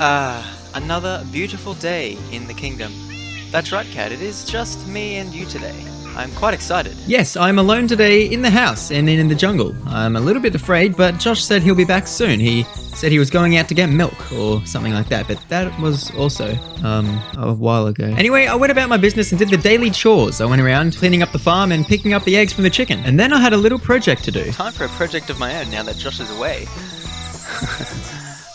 Another beautiful day in the kingdom. That's right, Cat, it is just me and you today. I'm quite excited. Yes, I'm alone today in the house and in the jungle. I'm a little bit afraid, but Josh said he'll be back soon. He said he was going out to get milk or something like that, but that was also, a while ago. Anyway, I went about my business and did the daily chores. I went around cleaning up the farm and picking up the eggs from the chicken. And then I had a little project to do. Time for a project of my own now that Josh is away.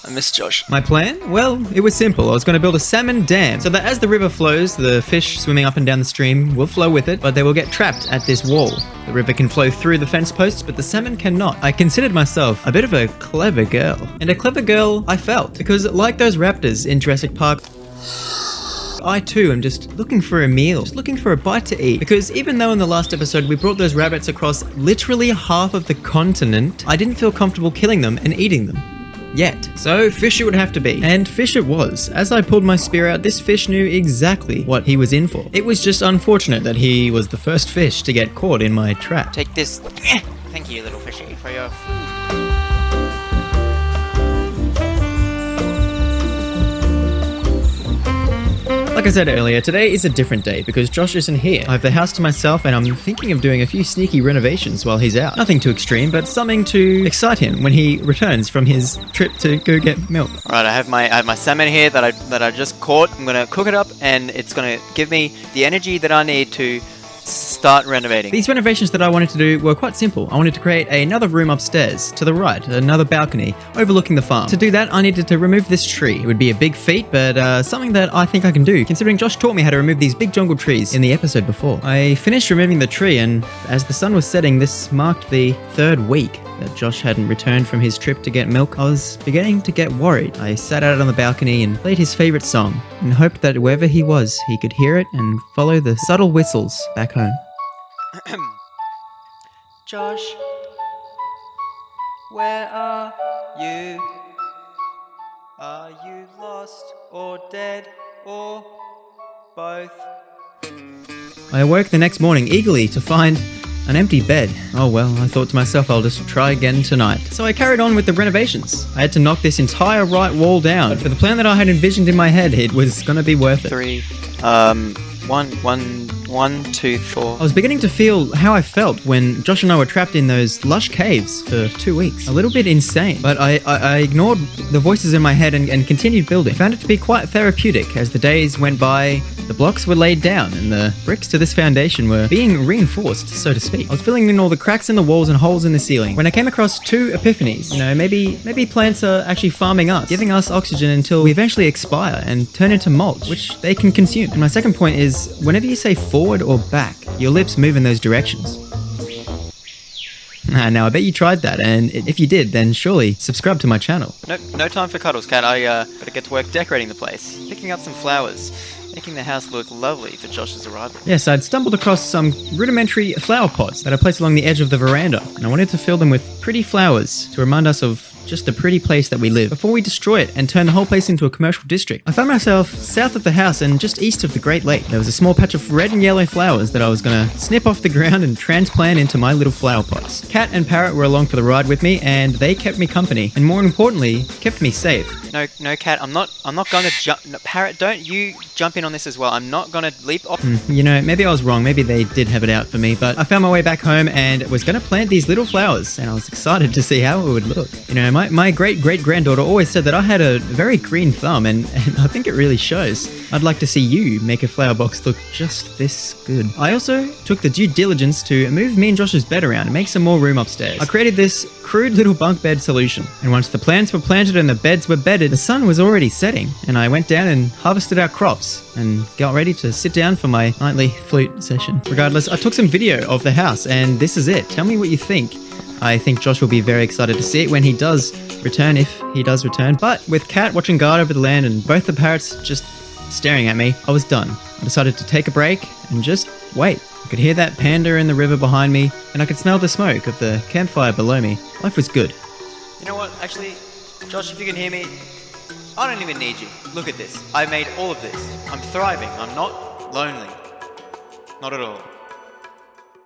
I miss Josh. My plan? Well, it was simple. I was going to build a salmon dam so that as the river flows, the fish swimming up and down the stream will flow with it, but they will get trapped at this wall. The river can flow through the fence posts, but the salmon cannot. I considered myself a bit of a clever girl. And a clever girl I felt, because like those raptors in Jurassic Park, I too am just looking for a meal, just looking for a bite to eat. Because even though in the last episode we brought those rabbits across literally half of the continent, I didn't feel comfortable killing them and eating them. Yet. So fish it would have to be. And fish it was. As I pulled my spear out, this fish knew exactly what he was in for. It was just unfortunate that he was the first fish to get caught in my trap. Take this. Thank you, little fishy, for your food. Like I said earlier, today is a different day because Josh isn't here. I have the house to myself and I'm thinking of doing a few sneaky renovations while he's out. Nothing too extreme, but something to excite him when he returns from his trip to go get milk. Alright, I have my salmon here that I just caught. I'm gonna cook it up and it's gonna give me the energy that I need to start renovating. These renovations that I wanted to do were quite simple. I wanted to create another room upstairs to the right, another balcony overlooking the farm. To do that, I needed to remove this tree. It would be a big feat, but something that I think I can do, considering Josh taught me how to remove these big jungle trees in the episode before. I finished removing the tree, and as the sun was setting, this marked the third week that Josh hadn't returned from his trip to get milk. I was beginning to get worried. I sat out on the balcony and played his favorite song and hoped that wherever he was, he could hear it and follow the subtle whistles back home. Josh, where are you? Are you lost or dead or both? I awoke the next morning eagerly to find an empty bed. Oh well, I thought to myself I'll just try again tonight. So I carried on with the renovations. I had to knock this entire right wall down, but for the plan that I had envisioned in my head, it was gonna be worth it. 3, 1, 2, 4. I was beginning to feel how I felt when Josh and I were trapped in those lush caves for 2 weeks. A little bit insane, but I ignored the voices in my head and continued building. I found it to be quite therapeutic as the days went by. The blocks were laid down and the bricks to this foundation were being reinforced, so to speak. I was filling in all the cracks in the walls and holes in the ceiling when I came across 2 epiphanies. You know, maybe plants are actually farming us, giving us oxygen until we eventually expire and turn into mulch, which they can consume. And my second point is, whenever you say forward or back, your lips move in those directions. Now, I bet you tried that, and if you did, then surely subscribe to my channel. Nope, no time for cuddles, Cat. I gotta get to work decorating the place, picking up some flowers, making the house look lovely for Josh's arrival. Yes, I'd stumbled across some rudimentary flower pots that I placed along the edge of the veranda, and I wanted to fill them with pretty flowers to remind us of just the pretty place that we live before we destroy it and turn the whole place into a commercial district. I found myself south of the house and just east of the Great Lake. There was a small patch of red and yellow flowers that I was gonna snip off the ground and transplant into my little flower pots. Cat and Parrot were along for the ride with me, and they kept me company, and more importantly, kept me safe. No, Cat, I'm not gonna jump. No, Parrot, don't you jump in on this as well. I'm not gonna leap off. You know, maybe I was wrong. Maybe they did have it out for me, but I found my way back home and was gonna plant these little flowers, and I was excited to see how it would look. You know, my great-great-granddaughter always said that I had a very green thumb, and I think it really shows. I'd like to see you make a flower box look just this good. I also took the due diligence to move me and Josh's bed around and make some more room upstairs. I created this crude little bunk bed solution, and once the plants were planted and the beds were bedded, the sun was already setting, and I went down and harvested our crops and got ready to sit down for my nightly flute session. Regardless, I took some video of the house, and this is it. Tell me what you think. I think Josh will be very excited to see it when he does return, if he does return. But with Cat watching guard over the land and both the parrots just staring at me, I was done. I decided to take a break and just wait. I could hear that panda in the river behind me, and I could smell the smoke of the campfire below me. Life was good. You know what, actually, Josh, if you can hear me, I don't even need you. Look at this. I made all of this. I'm thriving. I'm not lonely. Not at all.